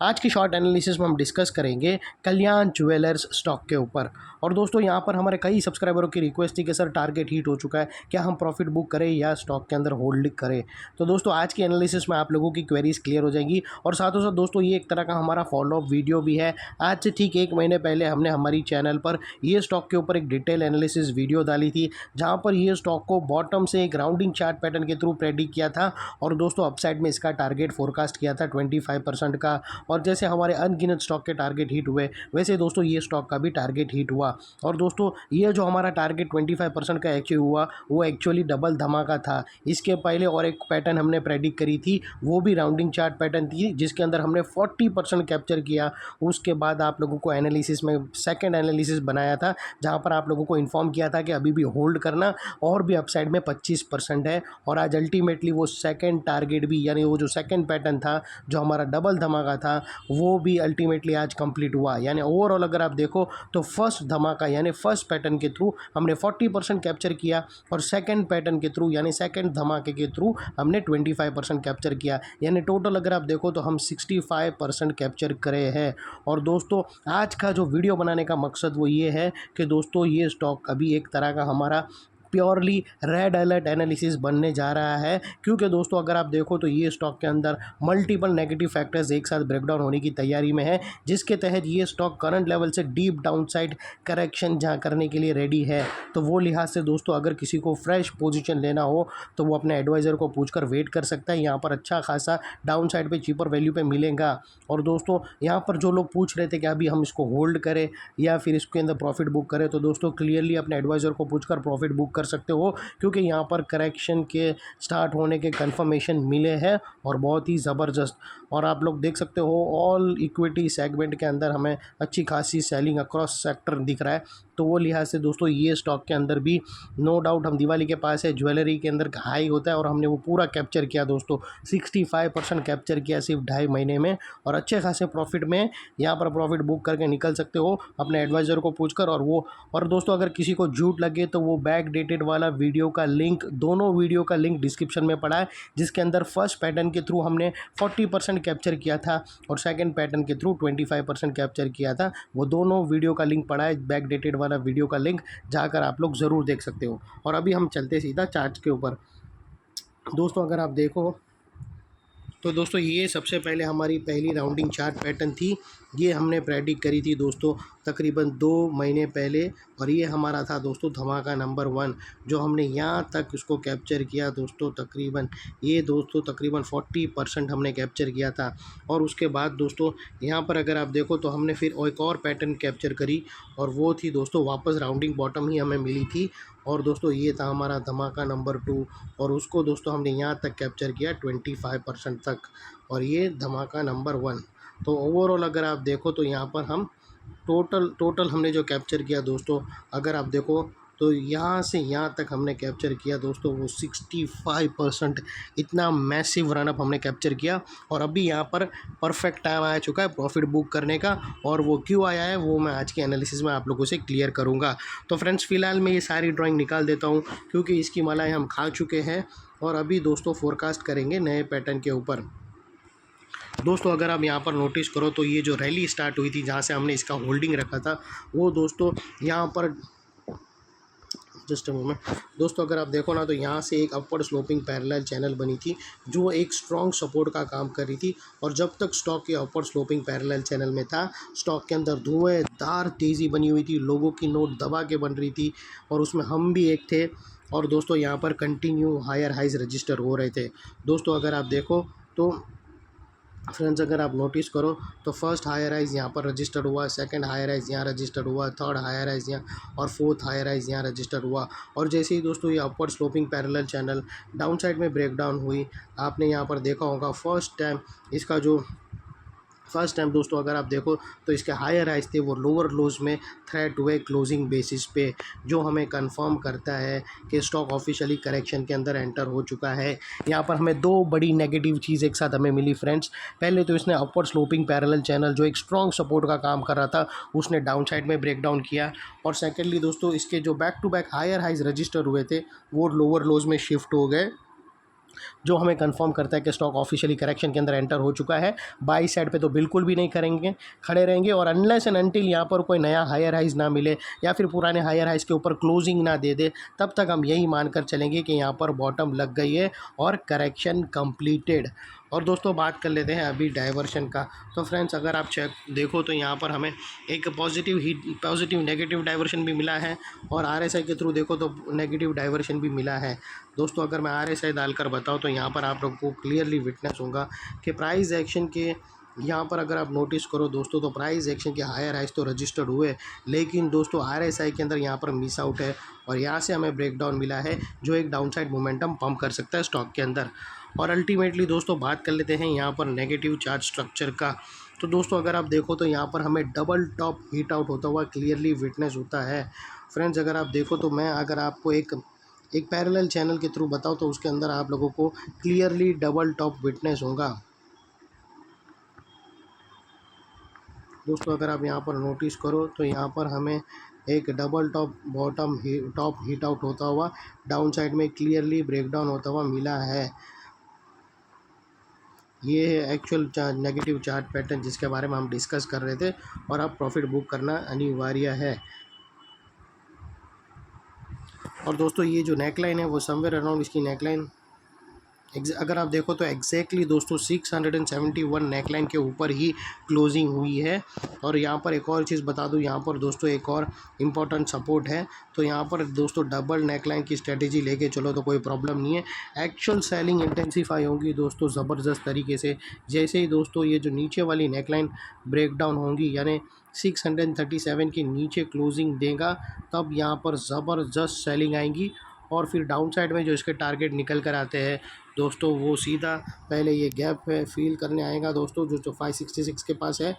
आज की short analysis में हम डिस्कस करेंगे कल्याण ज्वेलर्स स्टॉक के ऊपर। और दोस्तों यहाँ पर हमारे कई सब्सक्राइबरों की रिक्वेस्ट थी कि सर टारगेट हिट हो चुका है, क्या हम प्रॉफिट बुक करें या स्टॉक के अंदर होल्ड करें। तो दोस्तों आज की एनालिसिस में आप लोगों की क्वेरीज क्लियर हो जाएंगी और साथों साथ दोस्तों ये एक तरह का हमारा फॉलोअप वीडियो भी है। आज से ठीक 1 महीने पहले हमने हमारी चैनल पर ये स्टॉक के ऊपर एक डिटेल एनालिसिस वीडियो डाली थी, जहाँ पर ये स्टॉक को बॉटम से एक राउंडिंग चार्ट पैटर्न के थ्रू प्रेडिक्ट किया था और दोस्तों अपसाइड में इसका टारगेट फोरकास्ट किया था 25% का। और जैसे हमारे अनगिनत स्टॉक के टारगेट हिट हुए, वैसे दोस्तों ये स्टॉक का भी टारगेट हिट हुआ। और दोस्तों ये जो हमारा टारगेट 25% का एक्चुअली हुआ, वो एक्चुअली डबल धमाका था। इसके पहले और एक पैटर्न हमने प्रेडिक्ट करी थी, वो भी राउंडिंग चार्ट पैटर्न थी, जिसके अंदर हमने 40% कैप्चर किया। उसके बाद आप लोगों को एनालिसिस में सेकेंड एनालिसिस बनाया था, जहाँ पर आप लोगों को इन्फॉर्म किया था कि अभी भी होल्ड करना और भी अपसाइड में 25% है। और आज अल्टीमेटली वो सेकेंड टारगेट भी, यानी वो जो सेकेंड पैटर्न था जो हमारा डबल धमाका था, वो भी अल्टीमेटली आज कंप्लीट हुआ। यानी ओवरऑल अगर आप देखो तो फर्स्ट धमाका यानी फर्स्ट पैटर्न के थ्रू हमने 40% कैप्चर किया और सेकंड पैटर्न के थ्रू यानी सेकंड धमाके के थ्रू हमने 25% कैप्चर किया। यानी टोटल अगर आप देखो तो हम 65% कैप्चर करे हैं। और दोस्तों आज का जो वीडियो बनाने का मकसद वो ये है कि दोस्तों ये स्टॉक अभी एक तरह का हमारा प्योरली रेड अलर्ट एनालिसिस बनने जा रहा है, क्योंकि दोस्तों अगर आप देखो तो ये स्टॉक के अंदर मल्टीपल नेगेटिव फैक्टर्स एक साथ ब्रेकडाउन होने की तैयारी में है, जिसके तहत ये स्टॉक करंट लेवल से डीप डाउनसाइड करेक्शन जहाँ करने के लिए रेडी है। तो वो लिहाज से दोस्तों अगर किसी को फ्रेश पोजीशन लेना हो तो वो अपने एडवाइज़र को पूछकर वेट कर सकता है। यहाँ पर अच्छा खासा डाउन साइड पर चीपर वैल्यू पे मिलेगा। और दोस्तों यहाँ पर जो लोग पूछ रहे थे कि अभी हम इसको होल्ड करें या फिर इसके अंदर प्रॉफिट बुक करें, तो दोस्तों क्लियरली अपने एडवाइज़र को पूछकर प्रॉफिट बुक कर सकते हो, क्योंकि यहाँ पर करेक्शन के स्टार्ट होने के कंफर्मेशन मिले हैं और बहुत ही ज़बरदस्त। और आप लोग देख सकते हो ऑल इक्विटी सेगमेंट के अंदर हमें अच्छी खासी सेलिंग अक्रॉस सेक्टर दिख रहा है। तो वो लिहाज से दोस्तों ये स्टॉक के अंदर भी नो डाउट हम दिवाली के पास है, ज्वेलरी के अंदर हाई होता है और हमने वो पूरा कैप्चर किया दोस्तों। 65% कैप्चर किया सिर्फ 2.5 महीने में और अच्छे खासे प्रॉफिट में यहाँ पर प्रॉफिट बुक करके निकल सकते हो अपने एडवाइज़र को पूछकर। और दोस्तों अगर किसी को झूठ लगे तो वो बैक डेटेड वाला वीडियो का लिंक, दोनों वीडियो का लिंक डिस्क्रिप्शन में पड़ा है, जिसके अंदर फर्स्ट पैटर्न के थ्रू हमने 40% कैप्चर किया था और सेकंड पैटर्न के थ्रू 25% कैप्चर किया था। वो दोनों वीडियो का लिंक पड़ा है, बैक डेटेड वाला वीडियो का लिंक जाकर आप लोग ज़रूर देख सकते हो। और अभी हम चलते सीधा चार्ट के ऊपर। दोस्तों अगर आप देखो तो दोस्तों ये सबसे पहले हमारी पहली राउंडिंग चार्ट पैटर्न थी, ये हमने प्रेडिक्ट करी थी दोस्तों तकरीबन 2 महीने पहले। और ये हमारा था दोस्तों धमाका नंबर 1, जो हमने यहाँ तक उसको कैप्चर किया दोस्तों तकरीबन 40% हमने कैप्चर किया था। और उसके बाद दोस्तों यहाँ पर अगर आप देखो तो हमने फिर एक और पैटर्न कैप्चर करी और वो थी दोस्तों वापस राउंडिंग बॉटम ही हमें मिली थी। और दोस्तों ये था हमारा धमाका नंबर 2 और उसको दोस्तों हमने यहाँ तक कैप्चर किया 25% तक। और ये धमाका नंबर 1। तो ओवरऑल अगर आप देखो तो यहाँ पर हम टोटल हमने जो कैप्चर किया दोस्तों, अगर आप देखो तो यहाँ से यहाँ तक हमने कैप्चर किया दोस्तों वो 65%, इतना मैसिव रनअप हमने कैप्चर किया। और अभी यहाँ पर परफेक्ट टाइम आ चुका है प्रॉफिट बुक करने का, और वो क्यों आया है वो मैं आज के एनालिसिस में आप लोगों से क्लियर करूँगा। तो फ्रेंड्स फ़िलहाल मैं ये सारी ड्राइंग निकाल देता हूँ, क्योंकि इसकी मलाई हम खा चुके हैं और अभी दोस्तों फोरकास्ट करेंगे नए पैटर्न के ऊपर। दोस्तों अगर आप यहाँ पर नोटिस करो तो ये जो रैली स्टार्ट हुई थी जहाँ से हमने इसका होल्डिंग रखा था, वो दोस्तों यहाँ पर जस्ट अ मोमेंट दोस्तों अगर आप देखो ना तो यहाँ से एक अपवर्ड स्लोपिंग पैरेलल चैनल बनी थी, जो एक स्ट्रॉन्ग सपोर्ट का काम कर रही थी। और जब तक स्टॉक के अपवर्ड स्लोपिंग पैरेलल चैनल में था, स्टॉक के अंदर धुएंधार तेज़ी बनी हुई थी, लोगों की नोट दबा के बन रही थी और उसमें हम भी एक थे। और दोस्तों यहाँ पर कंटिन्यू हायर हाइज रजिस्टर हो रहे थे। दोस्तों अगर आप देखो तो फ्रेंड्स अगर आप नोटिस करो तो फर्स्ट हायर राइज यहाँ पर रजिस्टर हुआ, सेकंड हायर राइज यहाँ रजिस्टर हुआ, थर्ड हायर राइज यहाँ और फोर्थ हायर राइज यहाँ रजिस्टर हुआ। और जैसे ही दोस्तों ये upward sloping parallel channel down side में ब्रेकडाउन हुई, आपने यहाँ पर देखा होगा फर्स्ट टाइम दोस्तों अगर आप देखो तो इसके हायर हाइज थे वो लोअर लोज में थ्रेट हुए क्लोजिंग बेसिस पे, जो हमें कंफर्म करता है कि स्टॉक ऑफिशियली करेक्शन के अंदर एंटर हो चुका है। यहाँ पर हमें 2 बड़ी नेगेटिव चीज़ एक साथ हमें मिली फ्रेंड्स। पहले तो इसने अपवर्ड स्लोपिंग पैरेलल चैनल जो एक स्ट्रॉन्ग सपोर्ट का काम कर रहा था, उसने डाउन साइड में ब्रेक डाउन किया। और सेकेंडली दोस्तों इसके जो back to back higher highs register हुए थे वो लोअर लोज में शिफ्ट हो गए। जो हमें कंफर्म करता है कि स्टॉक ऑफिशियली करेक्शन के अंदर एंटर हो चुका है। बाई साइड पे तो बिल्कुल भी नहीं करेंगे, खड़े रहेंगे, और अनलेस एंड अनटिल यहाँ पर कोई नया हायर हाइज ना मिले या फिर पुराने हायर हाइज के ऊपर क्लोजिंग ना दे दे, तब तक हम यही मानकर चलेंगे कि यहाँ पर बॉटम लग गई है और करेक्शन कंप्लीटेड। और दोस्तों बात कर लेते हैं अभी डाइवर्शन का। तो फ्रेंड्स अगर आप चेक देखो तो यहाँ पर हमें एक पॉजिटिव नेगेटिव डाइवर्शन भी मिला है, और आरएसआई के थ्रू देखो तो नेगेटिव डाइवर्शन भी मिला है। दोस्तों अगर मैं आरएसआई डालकर बताऊँ तो यहाँ पर आप लोग को क्लियरली विटनेस होगा कि प्राइस एक्शन के यहाँ पर अगर आप नोटिस करो दोस्तों, तो प्राइस एक्शन के हायर हाइज तो रजिस्टर्ड हुए, लेकिन दोस्तों आरएसआई के अंदर यहाँ पर मिस आउट है, और यहाँ से हमें ब्रेकडाउन मिला है जो एक डाउनसाइड मोमेंटम पंप कर सकता है स्टॉक के अंदर। और अल्टीमेटली दोस्तों बात कर लेते हैं यहाँ पर नेगेटिव चार्ट स्ट्रक्चर का। तो दोस्तों अगर आप देखो तो यहाँ पर हमें डबल टॉप हीट आउट होता हुआ क्लियरली विटनेस होता है। फ्रेंड्स अगर आप देखो तो मैं अगर आपको एक पैरेलल चैनल के थ्रू बताऊँ तो उसके अंदर आप लोगों को क्लियरली डबल टॉप विटनेस होगा। दोस्तों अगर आप यहाँ पर नोटिस करो तो यहाँ पर हमें एक डबल टॉप हीट आउट होता हुआ डाउन साइड में क्लियरली ब्रेकडाउन होता हुआ मिला है। ये है एक्चुअल नेगेटिव चार्ट पैटर्न जिसके बारे में हम डिस्कस कर रहे थे, और अब प्रॉफिट बुक करना अनिवार्य है। और दोस्तों ये जो नेकलाइन है वो समवेयर अराउंड इसकी नेकलाइन अगर आप देखो तो एग्जैक्टली दोस्तों 671 नेकलाइन के ऊपर ही क्लोजिंग हुई है। और यहाँ पर एक और चीज़ बता दूँ, यहाँ पर दोस्तों एक और इम्पॉर्टेंट सपोर्ट है। तो यहाँ पर दोस्तों डबल नेकलाइन की स्ट्रेटेजी लेके चलो तो कोई प्रॉब्लम नहीं है। एक्चुअल सेलिंग इंटेंसीफाई होंगी दोस्तों ज़बरदस्त तरीके से, जैसे ही दोस्तों ये जो नीचे वाली नेकलाइन ब्रेकडाउन होंगी, यानी 637 के नीचे क्लोजिंग देगा, तब यहाँ पर ज़बरदस्त सेलिंग आएंगी। और फिर डाउन साइड में जो इसके टारगेट निकल कर आते हैं दोस्तों, वो सीधा पहले ये गैप है फील करने आएगा दोस्तों जो 566 के पास है,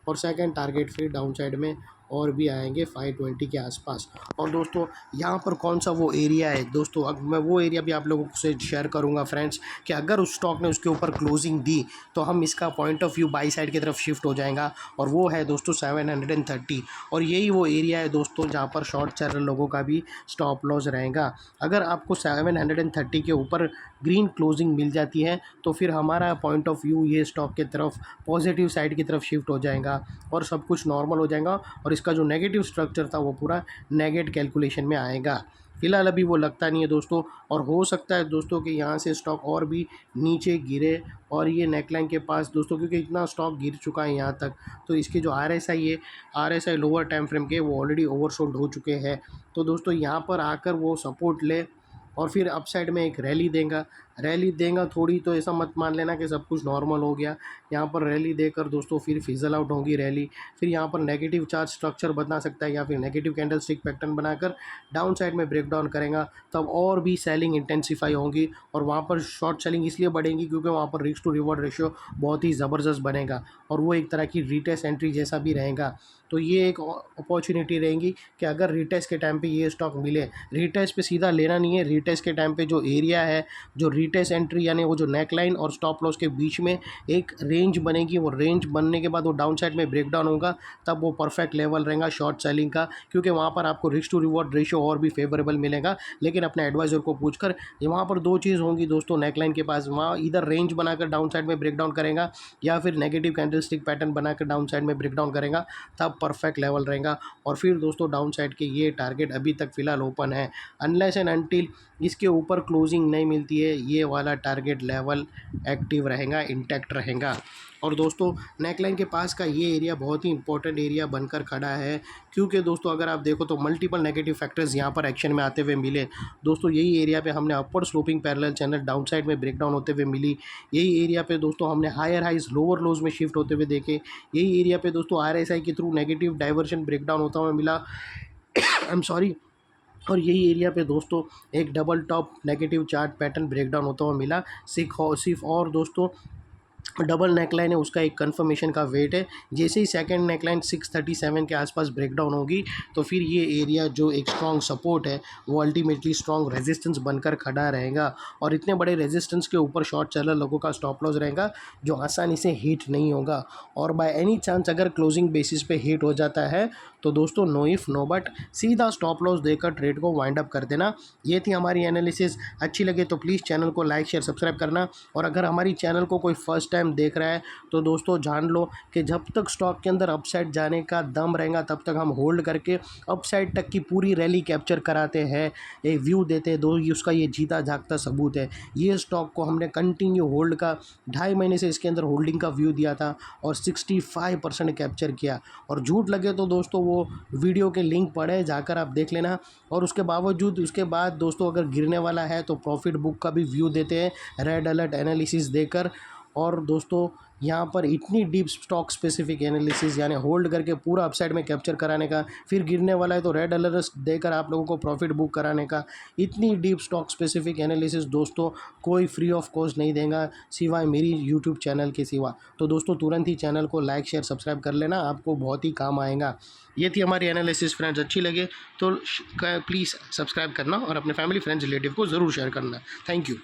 और सेकंड टारगेट फिर डाउन साइड में और भी आएंगे 520 के आसपास। और दोस्तों यहाँ पर कौन सा वो एरिया है दोस्तों, अब मैं वो एरिया भी आप लोगों से शेयर करूँगा फ्रेंड्स, कि अगर उस स्टॉक ने उसके ऊपर क्लोजिंग दी तो हम इसका point of view by side की तरफ शिफ्ट हो जाएगा, और वो है दोस्तों 730। और यही वो एरिया है दोस्तों जहाँ पर शॉर्ट सेलर लोगों का भी स्टॉप लॉस रहेगा। अगर आपको 730 के ऊपर ग्रीन क्लोजिंग मिल जाती है तो फिर हमारा पॉइंट ऑफ व्यू ये स्टॉक की तरफ पॉजिटिव साइड की तरफ शिफ्ट हो जाएगा, और सब कुछ नॉर्मल हो जाएगा, और इसका जो नेगेटिव स्ट्रक्चर था वो पूरा नेगेट कैलकुलेशन में आएगा। फ़िलहाल अभी वो लगता नहीं है दोस्तों, और हो सकता है दोस्तों कि यहाँ से स्टॉक और भी नीचे गिरे, और ये नेकलाइन के पास दोस्तों क्योंकि इतना स्टॉक गिर चुका है यहाँ तक, तो इसके जो आरएसआई है, आरएसआई लोअर टाइम फ्रेम के वो ऑलरेडी ओवरसोल्ड हो चुके हैं। तो दोस्तों यहाँ पर आकर वो सपोर्ट ले और फिर अपसाइड में एक रैली देगा थोड़ी, तो ऐसा मत मान लेना कि सब कुछ नॉर्मल हो गया। यहाँ पर रैली देकर दोस्तों फिर फिजल आउट होगी रैली, फिर यहाँ पर नेगेटिव चार्ज स्ट्रक्चर बना सकता है, या फिर नेगेटिव कैंडल स्टिक पैटर्न बनाकर डाउन साइड में ब्रेक डाउन करेगा, तब और भी सेलिंग इंटेंसीफाई होगी, और वहाँ पर शॉर्ट सेलिंग इसलिए बढ़ेगी क्योंकि वहाँ पर रिस्क टू रिवॉर्ड रेशियो बहुत ही ज़बरदस्त बनेगा, और वो एक तरह की रीटेस्ट एंट्री जैसा भी रहेगा। तो ये एक अपॉर्चुनिटी रहेगी कि अगर रीटेस्ट के टाइम पे ये स्टॉक मिले, रीटेस्ट पे सीधा लेना नहीं है, रीटेस्ट के टाइम पे जो एरिया है, जो रीटेस्ट एंट्री यानी वो जो नेकलाइन और स्टॉप लॉस के बीच में एक रेंज बनेगी, वो रेंज बनने के बाद वो डाउन साइड में ब्रेक डाउन होगा, तब वो परफेक्ट लेवल रहेगा शॉर्ट सेलिंग का, क्योंकि वहाँ पर आपको रिस्क टू रिवॉर्ड रेशियो और भी फेवरेबल मिलेगा। लेकिन अपने एडवाइज़र को पूछकर, ये वहाँ पर दो चीज़ होंगी दोस्तों नेकलाइन के पास, वहाँ इधर रेंज बनाकर डाउन साइड में ब्रेक डाउन करेगा, या फिर नेगेटिव कैंडल स्टिक पैटर्न बनाकर डाउन साइड में ब्रेक डाउन करेगा, तब परफेक्ट लेवल रहेगा। और फिर दोस्तों डाउन साइड के ये टारगेट अभी तक फ़िलहाल ओपन है, अनलेस एंड अनटिल इसके ऊपर क्लोजिंग नहीं मिलती है, ये वाला टारगेट लेवल एक्टिव रहेगा, इंटैक्ट रहेगा। और दोस्तों नेकलाइन के पास का ये एरिया बहुत ही इंपॉर्टेंट एरिया बनकर खड़ा है, क्योंकि दोस्तों अगर आप देखो तो मल्टीपल नेगेटिव फैक्टर्स यहाँ पर एक्शन में आते हुए मिले दोस्तों। यही एरिया पे हमने upward sloping parallel channel down side में ब्रेकडाउन होते हुए मिली, यही एरिया पे दोस्तों हमने हायर हाइज लोअर लोज में शिफ्ट होते हुए देखे, यही एरिया पे दोस्तों आरएसआई के थ्रू नेगेटिव डाइवर्शन ब्रेकडाउन होता हुआ मिला आई एम सॉरी, और यही एरिया पे दोस्तों एक double top negative chart pattern breakdown होता हुआ मिला। सिर्फ और दोस्तों डबल नेकलाइन है उसका एक कंफर्मेशन का वेट है। जैसे ही सेकंड नेकलाइन 637 के आसपास ब्रेकडाउन होगी तो फिर ये एरिया जो एक स्ट्रॉन्ग सपोर्ट है वो अल्टीमेटली स्ट्रॉन्ग रेजिस्टेंस बनकर खड़ा रहेगा और इतने बड़े रेजिस्टेंस के ऊपर शॉर्ट सेलर लोगों का स्टॉप लॉस रहेगा जो आसानी से हिट नहीं होगा। और बाय एनी चांस अगर क्लोजिंग बेसिस पे हिट हो जाता है तो दोस्तों नो इफ नो बट सीधा स्टॉप लॉस देकर ट्रेड को वाइंड अप कर देना। ये थी हमारी एनालिसिस। अच्छी लगे तो प्लीज़ चैनल को लाइक शेयर सब्सक्राइब करना। और अगर हमारी चैनल को कोई फर्स्ट टाइम देख रहा है तो दोस्तों जान लो कि जब तक स्टॉक के अंदर अपसाइड जाने का दम रहेगा तब तक हम होल्ड करके अपसाइड तक की पूरी रैली कैप्चर कराते हैं, एक व्यू देते हैं। दो उसका ये जीता जागता सबूत है। ये स्टॉक को हमने कंटिन्यू होल्ड का 2.5 महीने से इसके अंदर होल्डिंग का व्यू दिया था और 65% कैप्चर किया। और झूठ लगे तो दोस्तों वो वीडियो के लिंक पड़े जाकर आप देख लेना। और उसके बावजूद उसके बाद दोस्तों अगर गिरने वाला है तो प्रॉफिट बुक का भी व्यू देते हैं रेड अलर्ट एनालिसिस देकर। और दोस्तों यहाँ पर इतनी डीप स्टॉक स्पेसिफिक एनालिसिस यानी होल्ड करके पूरा अपसाइड में कैप्चर कराने का, फिर गिरने वाला है तो रेड अलर्ट देकर आप लोगों को प्रॉफिट बुक कराने का, इतनी डीप स्टॉक स्पेसिफिक एनालिसिस दोस्तों कोई फ्री ऑफ कॉस्ट नहीं देगा सिवाय मेरी यूट्यूब चैनल के सिवा। तो दोस्तों तुरंत ही चैनल को लाइक शेयर सब्सक्राइब कर लेना, आपको बहुत ही काम आएगा। ये थी हमारी एनालिसिस फ्रेंड्स। अच्छी लगे तो प्लीज़ सब्सक्राइब करना और अपने फैमिली फ्रेंड्स रिलेटिव को ज़रूर शेयर करना। Thank you.